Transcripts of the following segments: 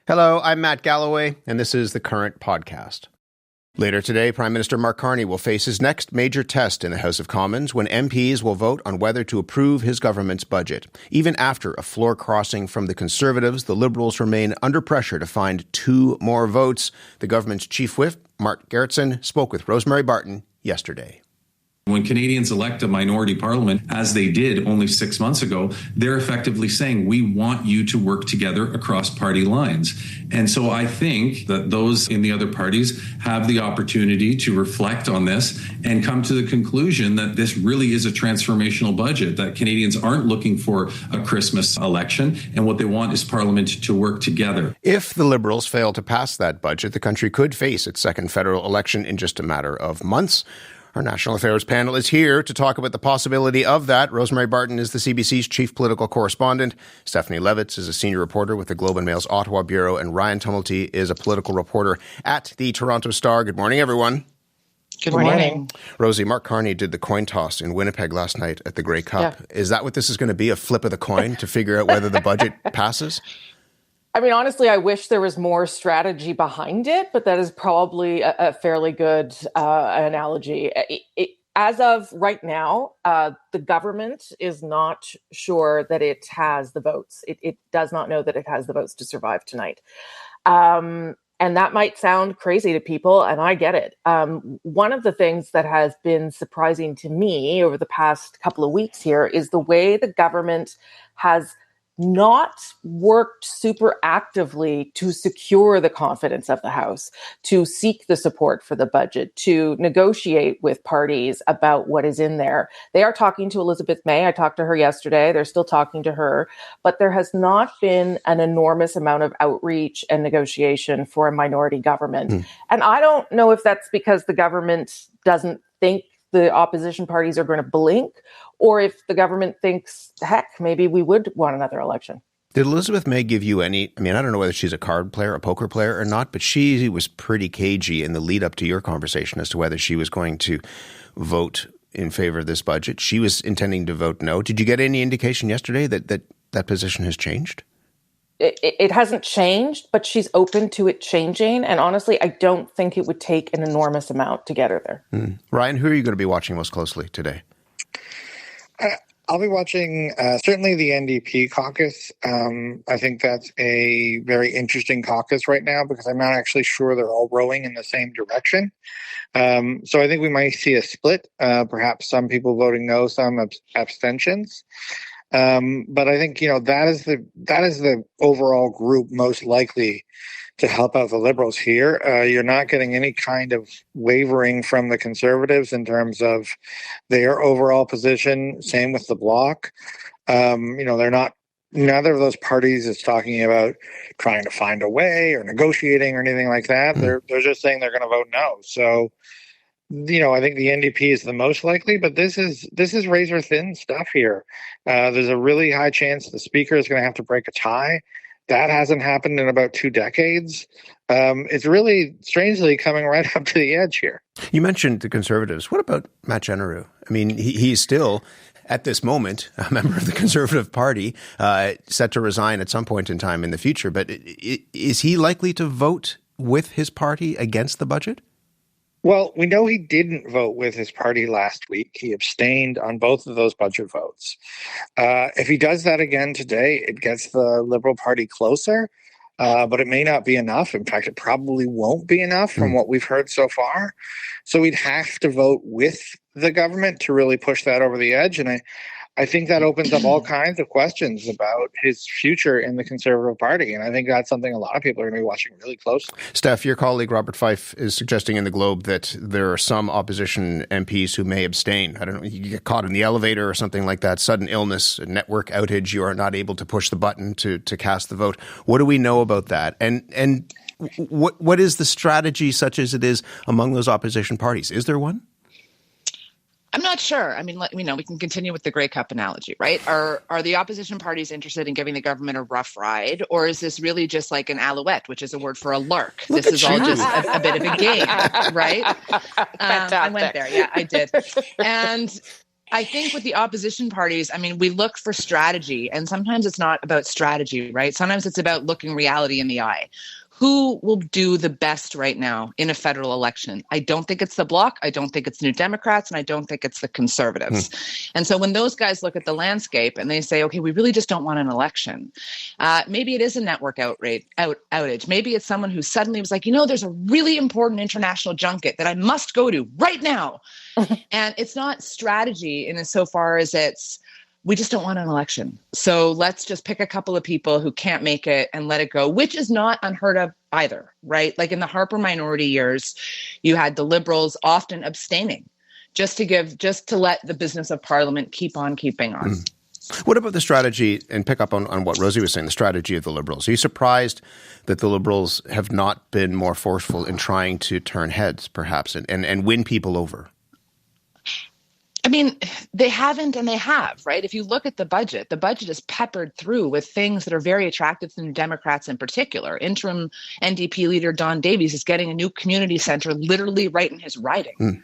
Hello, I'm Matt Galloway, and this is the Current Podcast. Later today, Prime Minister Mark Carney will face his next major test in the House of Commons when MPs will vote on whether to approve his government's budget. Even after a floor crossing from the Conservatives, the Liberals remain under pressure to find 2 more votes. The government's chief whip, Mark Gerritsen, spoke with Rosemary Barton yesterday. When Canadians elect a minority parliament, as they did only 6 months ago, they're effectively saying, we want you to work together across party lines. And so I think that those in the other parties have the opportunity to reflect on this and come to the conclusion that this really is a transformational budget, that Canadians aren't looking for a Christmas election, and what they want is Parliament to work together. If the Liberals fail to pass that budget, the country could face its second federal election in just a matter of months. Our National Affairs panel is here to talk about the possibility of that. Rosemary Barton is the CBC's chief political correspondent. Stephanie Levitz is a senior reporter with the Globe and Mail's Ottawa Bureau. And Ryan Tumilty is a political reporter at the Toronto Star. Good morning, everyone. Good morning. Rosie, Mark Carney did the coin toss in Winnipeg last night at the Grey Cup. Yeah. Is that what this is going to be, a flip of the coin to figure out whether the budget passes? I mean, honestly, I wish there was more strategy behind it, but that is probably a fairly good analogy. As of right now, the government is not sure that it has the votes. It does not know that it has the votes to survive tonight. And that might sound crazy to people, and I get it. One of the things that has been surprising to me over the past couple of weeks here is the way the government has not worked super actively to secure the confidence of the House, to seek the support for the budget, to negotiate with parties about what is in there. They are talking to Elizabeth May. I talked to her yesterday. They're still talking to her. But there has not been an enormous amount of outreach and negotiation for a minority government. And I don't know if that's because the government doesn't think the opposition parties are going to blink, or if the government thinks, heck, maybe we would want another election. Did Elizabeth May give you any, I don't know whether she's a card player, a poker player or not, but she was pretty cagey in the lead up to your conversation as to whether she was going to vote in favor of this budget. She was intending to vote no. Did you get any indication yesterday that position has changed? It hasn't changed, but she's open to it changing. And honestly, I don't think it would take an enormous amount to get her there. Ryan, who are you going to be watching most closely today? I'll be watching certainly the NDP caucus. I think that's a very interesting caucus right now because I'm not actually sure they're all rowing in the same direction. So I think we might see a split, perhaps some people voting no, some abstentions. But I think, that is the overall group most likely to help out the Liberals here. You're not getting any kind of wavering from the Conservatives in terms of their overall position. Same with the Bloc. They're not, neither of those parties is talking about trying to find a way or negotiating or anything like that. They're just saying they're going to vote no. So, I think the NDP is the most likely, but this is razor thin stuff here. There's a really high chance the speaker is going to have to break a tie. That hasn't happened in about 2 decades. It's really strangely coming right up to the edge here. You mentioned the Conservatives. What about Matt Jeneroux? He's still, at this moment, a member of the Conservative Party, set to resign at some point in time in the future. But is he likely to vote with his party against the budget? Well, we know he didn't vote with his party last week. He abstained on both of those budget votes. If he does that again today, it gets the Liberal Party closer, but it may not be enough. In fact, it probably won't be enough from what we've heard so far. So we'd have to vote with the government to really push that over the edge. And I think that opens up all kinds of questions about his future in the Conservative Party. And I think that's something a lot of people are going to be watching really closely. Steph, your colleague Robert Fife is suggesting in the Globe that there are some opposition MPs who may abstain. I don't know, you get caught in the elevator or something like that, sudden illness, a network outage, you are not able to push the button to cast the vote. What do we know about that? And what is the strategy, such as it is, among those opposition parties? Is there one? I'm not sure. We can continue with the Grey Cup analogy, right? Are the opposition parties interested in giving the government a rough ride, or is this really just like an alouette, which is a word for a lark? This is all just a bit of a game, right? I went there. Yeah, I did. And I think with the opposition parties, I mean, we look for strategy, and sometimes it's not about strategy, right? Sometimes it's about looking reality in the eye. Who will do the best right now in a federal election? I don't think it's the Bloc. I don't think it's New Democrats, and I don't think it's the Conservatives. And so when those guys look at the landscape and they say, okay, we really just don't want an election, maybe it is a network outage. Maybe it's someone who suddenly was like, there's a really important international junket that I must go to right now. And it's not strategy in as so far as it's, we just don't want an election. So let's just pick a couple of people who can't make it and let it go, which is not unheard of either, right? Like in the Harper minority years, you had the Liberals often abstaining just to let the business of Parliament keep on keeping on. What about the strategy, and pick up on what Rosie was saying, the strategy of the Liberals? Are you surprised that the Liberals have not been more forceful in trying to turn heads, perhaps, and win people over? I mean, they haven't and they have, right? If you look at the budget is peppered through with things that are very attractive to the Democrats in particular. Interim NDP leader Don Davies is getting a new community center literally right in his riding.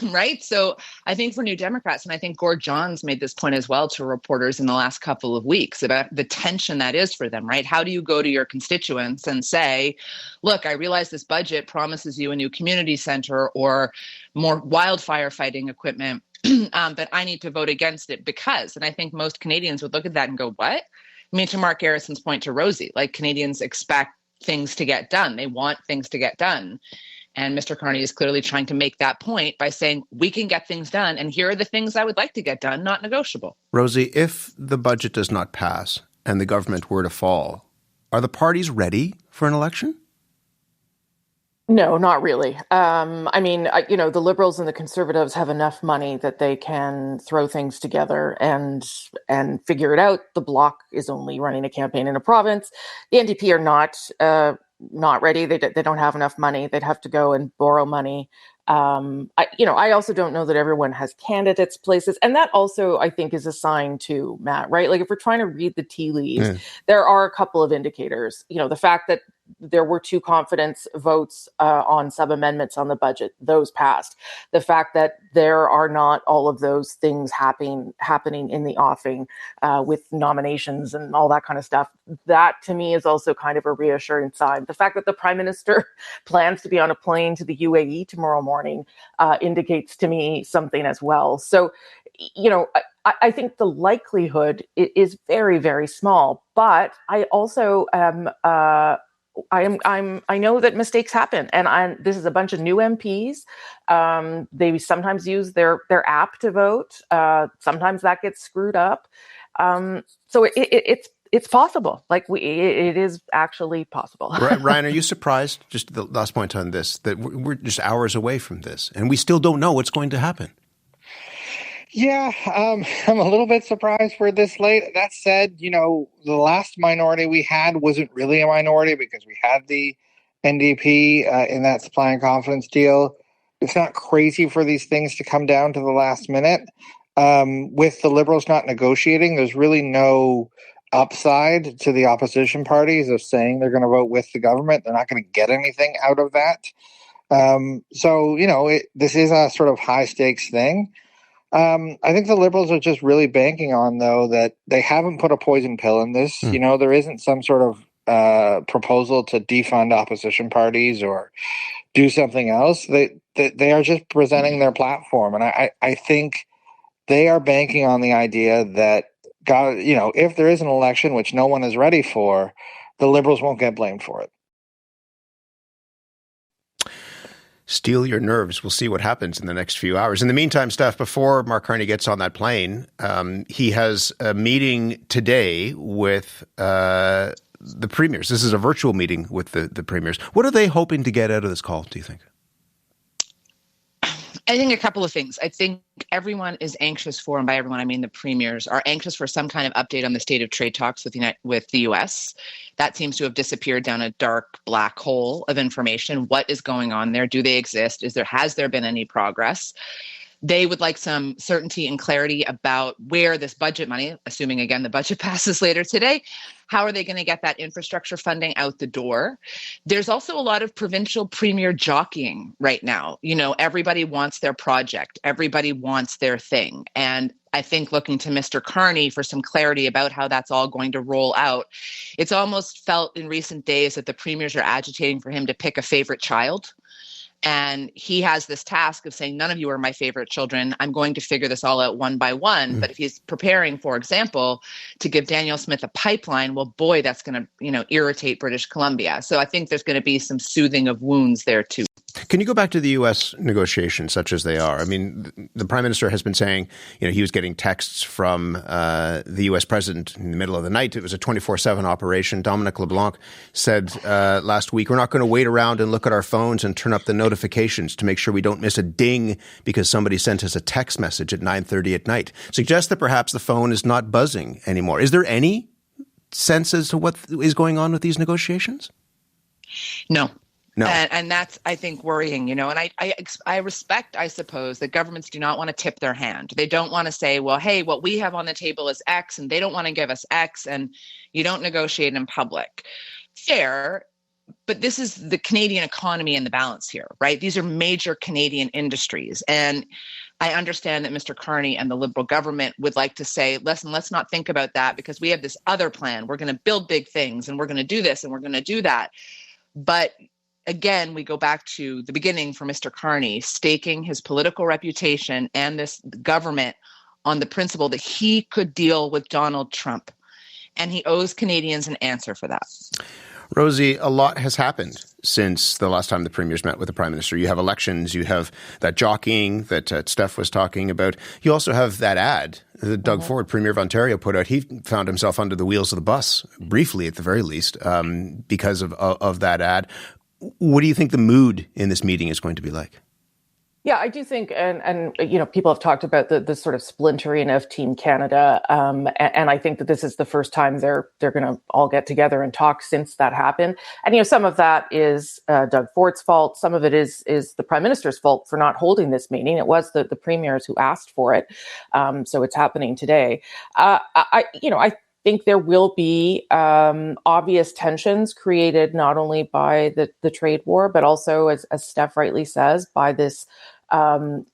Right? So I think for New Democrats, and I think Gord Johns made this point as well to reporters in the last couple of weeks about the tension that is for them, right? How do you go to your constituents and say, look, I realize this budget promises you a new community center or more wildfire fighting equipment, but I need to vote against it because, and I think most Canadians would look at that and go, what? I mean, to Mark Garrison's point to Rosie, like Canadians expect things to get done. They want things to get done. And Mr. Carney is clearly trying to make that point by saying, we can get things done, and here are the things I would like to get done, not negotiable. Rosie, if the budget does not pass and the government were to fall, are the parties ready for an election? No, not really. I mean, the Liberals and the Conservatives have enough money that they can throw things together and figure it out. The Bloc is only running a campaign in a province. The NDP are not ready. They don't have enough money. They'd have to go and borrow money. I also don't know that everyone has candidates places. And that also, I think, is a sign too, Matt, right? Like if we're trying to read the tea leaves, there are a couple of indicators. The fact that there were 2 confidence votes on sub-amendments on the budget, those passed. The fact that there are not all of those things happening in the offing with nominations and all that kind of stuff, that to me is also kind of a reassuring sign. The fact that the Prime Minister plans to be on a plane to the UAE tomorrow morning indicates to me something as well. So, I think the likelihood is very, very small, but I also I know that mistakes happen, and this is a bunch of new MPs. They sometimes use their app to vote. Sometimes that gets screwed up. So it's possible. It is actually possible. Ryan, are you surprised? Just the last point on this, that we're just hours away from this, and we still don't know what's going to happen. Yeah, I'm a little bit surprised we're this late. That said, the last minority we had wasn't really a minority because we had the NDP in that supply and confidence deal. It's not crazy for these things to come down to the last minute. With the Liberals not negotiating, there's really no upside to the opposition parties of saying they're going to vote with the government. They're not going to get anything out of that. This is a sort of high stakes thing. I think the Liberals are just really banking on, though, that they haven't put a poison pill in this. There isn't some sort of proposal to defund opposition parties or do something else. They are just presenting their platform. And I think they are banking on the idea that, if there is an election, which no one is ready for, the Liberals won't get blamed for it. Steel your nerves. We'll see what happens in the next few hours. In the meantime, Steph, before Mark Carney gets on that plane, he has a meeting today with the premiers. This is a virtual meeting with the premiers. What are they hoping to get out of this call, do you think? I think a couple of things. I think everyone is anxious for, and by everyone I mean the premiers, are anxious for some kind of update on the state of trade talks with the U.S. That seems to have disappeared down a dark black hole of information. What is going on there? Do they exist? Has there been any progress? They would like some certainty and clarity about where this budget money, assuming again the budget passes later today, how are they going to get that infrastructure funding out the door? There's also a lot of provincial premier jockeying right now. Everybody wants their project. Everybody wants their thing. And I think looking to Mr. Carney for some clarity about how that's all going to roll out, it's almost felt in recent days that the premiers are agitating for him to pick a favorite child. And he has this task of saying, none of you are my favorite children. I'm going to figure this all out one by one. But if he's preparing, for example, to give Danielle Smith a pipeline, well, boy, that's going to, irritate British Columbia. So I think there's going to be some soothing of wounds there, too. Can you go back to the U.S. negotiations, such as they are? I mean, the Prime Minister has been saying, he was getting texts from the U.S. President in the middle of the night. It was a 24/7 operation. Dominic LeBlanc said last week, we're not going to wait around and look at our phones and turn up the notifications to make sure we don't miss a ding because somebody sent us a text message at 9:30 at night. Suggests that perhaps the phone is not buzzing anymore. Is there any sense as to what is going on with these negotiations? No. No. And that's, I think, worrying, and I respect, I suppose, that governments do not want to tip their hand. They don't want to say, well, hey, what we have on the table is X, and they don't want to give us X, and you don't negotiate in public. Fair, but this is the Canadian economy and the balance here, right? These are major Canadian industries. And I understand that Mr. Carney and the Liberal government would like to say, listen, let's not think about that because we have this other plan. We're going to build big things, and we're going to do this, and we're going to do that. But again, we go back to the beginning for Mr. Carney, staking his political reputation and this government on the principle that he could deal with Donald Trump. And he owes Canadians an answer for that. Rosie, a lot has happened since the last time the premiers met with the Prime Minister. You have elections, you have that jockeying that Steph was talking about. You also have that ad that Doug Ford, Premier of Ontario, put out. He found himself under the wheels of the bus, briefly at the very least, because of that ad. What do you think the mood in this meeting is going to be like? Yeah, I do think, and people have talked about the sort of splintering of Team Canada, and I think that this is the first time they're going to all get together and talk since that happened. And some of that is Doug Ford's fault. Some of it is the Prime Minister's fault for not holding this meeting. It was the premiers who asked for it, so it's happening today. I think there will be obvious tensions created not only by the trade war, but also, as Steph rightly says, by this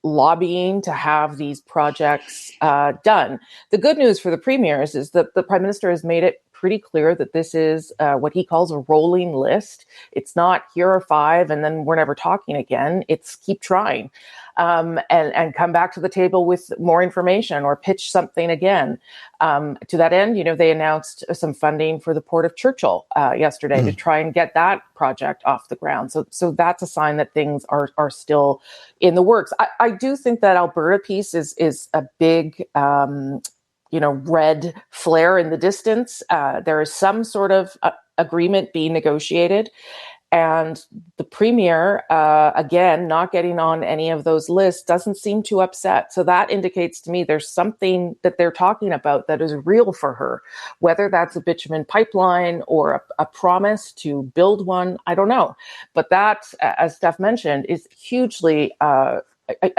lobbying to have these projects done. The good news for the premiers is that the Prime Minister has made it pretty clear that this is what he calls a rolling list. It's not here are 5 and then we're never talking again. It's keep trying. And come back to the table with more information or pitch something again. To that end, they announced some funding for the Port of Churchill yesterday to try and get that project off the ground. So that's a sign that things are still in the works. I do think that Alberta piece is a big red flare in the distance. There is some sort of agreement being negotiated. And the premier, again, not getting on any of those lists doesn't seem too upset. So that indicates to me there's something that they're talking about that is real for her. Whether that's a bitumen pipeline or a promise to build one, I don't know. But that, as Steph mentioned, is hugely a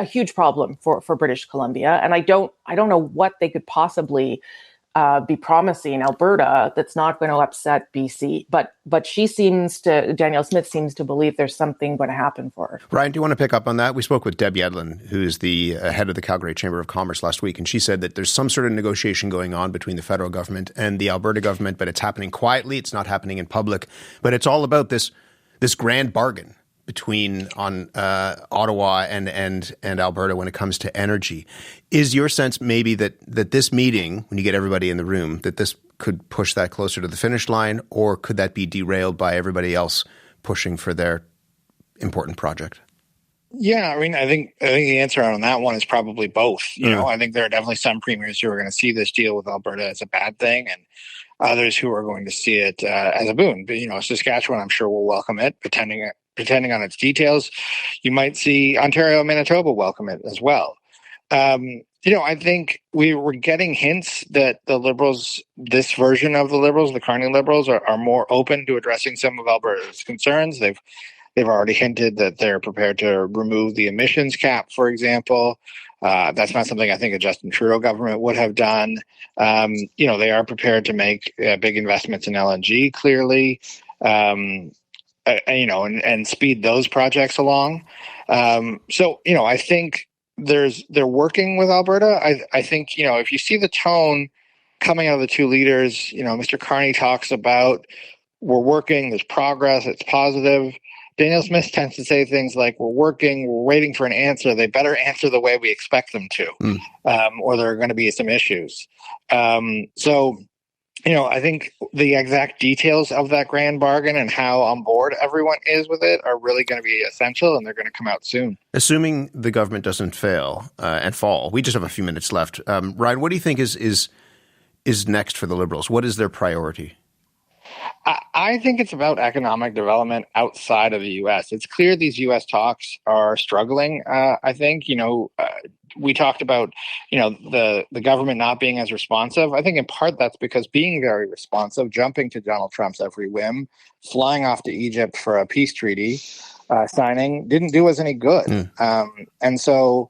huge problem for British Columbia. And I don't know what they could possibly be promising Alberta that's not going to upset BC. But Danielle Smith seems to believe there's something going to happen for her. Ryan, do you want to pick up on that? We spoke with Deb Yedlin, who's the head of the Calgary Chamber of Commerce last week, and she said that there's some sort of negotiation going on between the federal government and the Alberta government, but it's happening quietly. It's not happening in public. But it's all about this grand bargain between Ottawa and Alberta when it comes to energy. Is your sense maybe that this meeting, when you get everybody in the room, that this could push that closer to the finish line, or could that be derailed by everybody else pushing for their important project? Yeah, I think the answer on that one is probably both. I think there are definitely some premiers who are going to see this deal with Alberta as a bad thing, and others who are going to see it as a boon. But Saskatchewan, I'm sure, will welcome it, depending on its details. You might see Ontario and Manitoba welcome it as well. I think we were getting hints that the Liberals, this version of the Liberals, the Carney Liberals, are more open to addressing some of Alberta's concerns. They've They've already hinted that they're prepared to remove the emissions cap, for example. That's not something I think a Justin Trudeau government would have done. They are prepared to make big investments in LNG, clearly, and speed those projects along. I think they're working with Alberta. I think, if you see the tone coming out of the two leaders, Mr. Carney talks about we're working, there's progress, it's positive. Danielle Smith tends to say things like, we're working, we're waiting for an answer. They better answer the way we expect them to, or there are going to be some issues. I think the exact details of that grand bargain and how on board everyone is with it are really going to be essential, and they're going to come out soon. Assuming the government doesn't fail and fall, we just have a few minutes left. Ryan, what do you think is next for the Liberals? What is their priority? I think it's about economic development outside of the U.S. It's clear these U.S. talks are struggling. I think, we talked about, the government not being as responsive. I think in part that's because being very responsive, jumping to Donald Trump's every whim, flying off to Egypt for a peace treaty signing didn't do us any good. And so,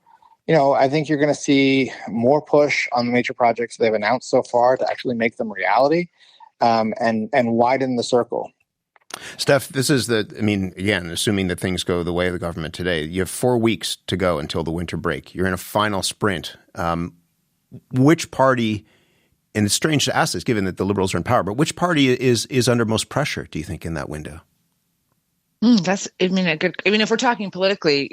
I think you're going to see more push on the major projects they've announced so far to actually make them reality. And widen the circle. Steph, this is again, assuming that things go the way of the government today, you have 4 weeks to go until the winter break. You're in a final sprint. Which party, and it's strange to ask this given that the Liberals are in power, but which party is under most pressure, do you think, in that window? If we're talking politically,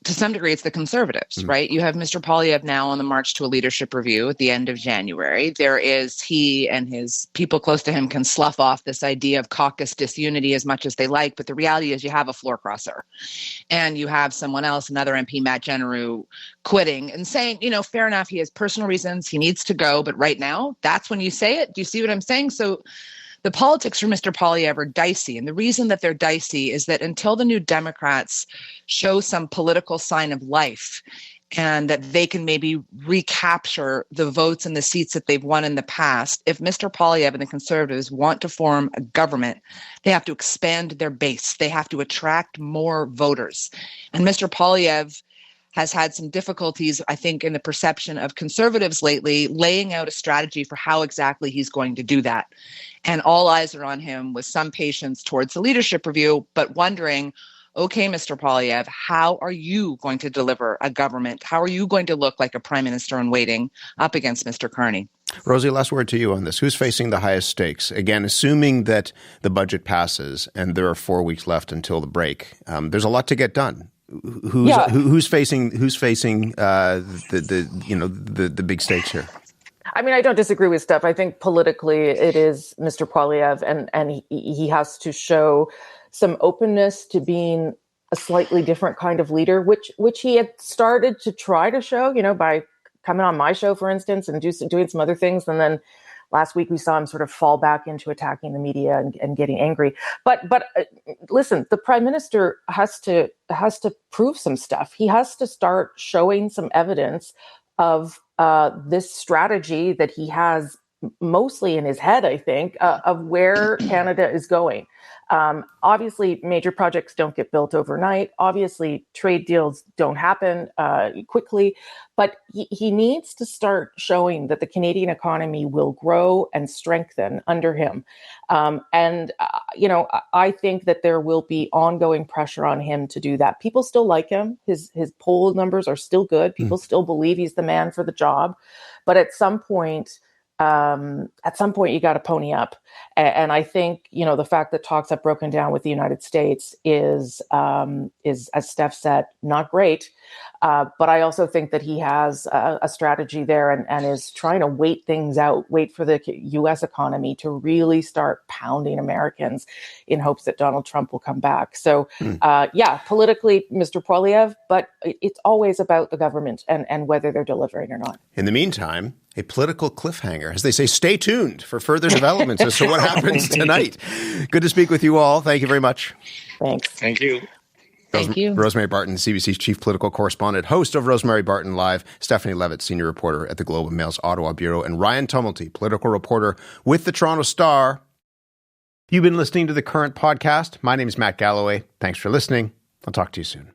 to some degree, it's the Conservatives, right? You have Mr. Poilievre now on the march to a leadership review at the end of January. He and his people close to him can slough off this idea of caucus disunity as much as they like. But the reality is you have a floor crosser and you have someone else, another MP, Matt Genereux, quitting and saying, fair enough, he has personal reasons, he needs to go. But right now, that's when you say it. Do you see what I'm saying? So the politics for Mr. Poilievre are dicey. And the reason that they're dicey is that until the New Democrats show some political sign of life and that they can maybe recapture the votes and the seats that they've won in the past, if Mr. Poilievre and the Conservatives want to form a government, they have to expand their base. They have to attract more voters. And Mr. Poilievre has had some difficulties, I think, in the perception of Conservatives lately, laying out a strategy for how exactly he's going to do that. And all eyes are on him with some patience towards the leadership review, but wondering, okay, Mr. Poilievre, how are you going to deliver a government? How are you going to look like a prime minister in waiting up against Mr. Carney? Rosie, last word to you on this. Who's facing the highest stakes? Again, assuming that the budget passes and there are 4 weeks left until the break, there's a lot to get done. Who's facing the big stakes here? I don't disagree with Steph. I think politically it is Mr. Poilievre, and he has to show some openness to being a slightly different kind of leader, which he had started to try to show, by coming on my show, for instance, and doing some other things. And then last week we saw him sort of fall back into attacking the media and getting angry. But listen, the prime minister has to prove some stuff. He has to start showing some evidence of this strategy that he has mostly in his head, I think, of where Canada is going. Obviously, major projects don't get built overnight. Obviously, trade deals don't happen quickly. But he needs to start showing that the Canadian economy will grow and strengthen under him. I think that there will be ongoing pressure on him to do that. People still like him. His poll numbers are still good. People still believe he's the man for the job. But at some point, you got to pony up. And I think, the fact that talks have broken down with the United States is, as Steph said, not great. But I also think that he has a strategy there and is trying to wait things out, wait for the U.S. economy to really start pounding Americans in hopes that Donald Trump will come back. So, politically, Mr. Poilievre, but it's always about the government and whether they're delivering or not. In the meantime, a political cliffhanger. As they say, stay tuned for further developments as to what happens tonight. Good to speak with you all. Thank you very much. Thanks. Thank you. Thank you. Rosemary Barton, CBC's chief political correspondent, host of Rosemary Barton Live, Stephanie Levitz, senior reporter at the Globe and Mail's Ottawa Bureau, and Ryan Tumilty, political reporter with the Toronto Star. You've been listening to The Current Podcast. My name is Matt Galloway. Thanks for listening. I'll talk to you soon.